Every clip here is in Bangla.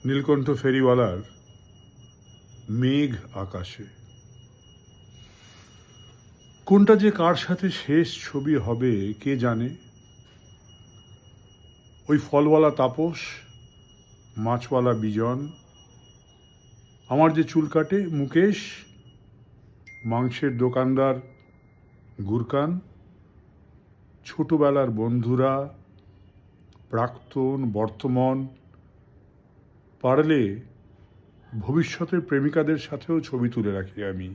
নীলকণ্ঠ ফেরিওয়ালার মেঘ আকাশে। কোনটা যে কার সাথে শেষ ছবি হবে কে জানে। ওই ফলওয়ালা তাপস, মাছওয়ালা বিজন, আমার যে চুল কাটে মুকেশ, মাংসের দোকানদার গুরকান, ছোটবেলার বন্ধুরা, প্রাক্তন, বর্তমান, পারলে ভবিষ্যতের প্রেমিকাদের সাথেও ছবি তুলে রাখি আমি,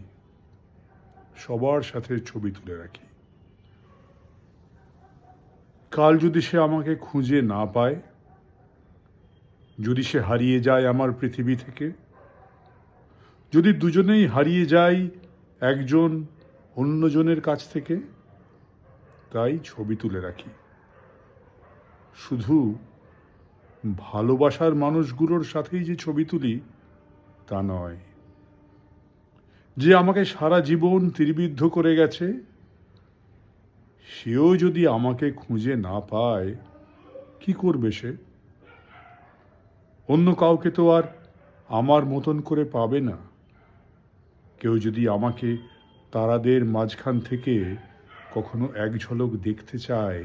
সবার সাথে ছবি তুলে রাখি। কাল যদি সে আমাকে খুঁজে না পায়, যদি সে হারিয়ে যায় আমার পৃথিবী থেকে, যদি দুজনেই হারিয়ে যাই একজন অন্যজনের কাছ থেকে, তাই ছবি তুলে রাখি। শুধু ভালোবাসার মানুষগুলোর সাথেই যে ছবি তুলি তা নয়। যে আমাকে সারা জীবন তীরবিদ্ধ করে গেছে, সেও যদি আমাকে খুঁজে না পায়, কি করবে সে? অন্য কাউকে তো আর আমার মতন করে পাবে না। কেউ যদি আমাকে তারাদের মাঝখান থেকে কখনো এক ঝলক দেখতে চায়,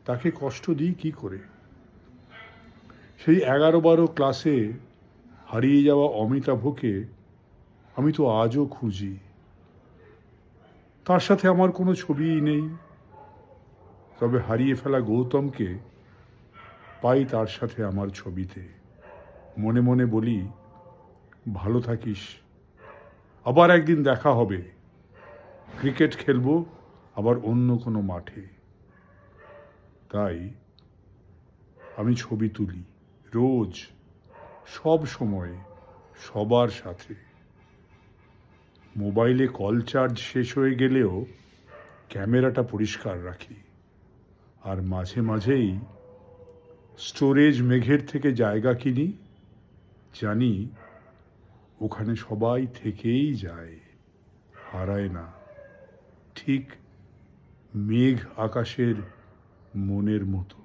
তাকে কষ্ট দিই কি করে? সেই 11-12 ক্লাসে হারিয়ে যাওয়া অমিতাভকে আমি তো আজও খুঁজি। তার সাথে আমার কোনো ছবিই নেই, তবে হারিয়ে ফেলা গৌতমকে পাই তার সাথে আমার ছবিতে। মনে মনে বলি, ভালো থাকিস, আবার একদিন দেখা হবে, ক্রিকেট খেলবো আবার অন্য কোনো মাঠে। তাই আমি ছবি তুলি রোজ, সব সময়, সবার সাথে। মোবাইলে কল চার্জ শেষ হয়ে গেলেও ক্যামেরাটা পরিষ্কার রাখি। আর মাঝে মাঝেই স্টোরেজ মেঘের থেকে জায়গা কিনি, জানি ওখানে সবাই থেকেই যায়, হারায় না, ঠিক মেঘ আকাশের মনের মতো।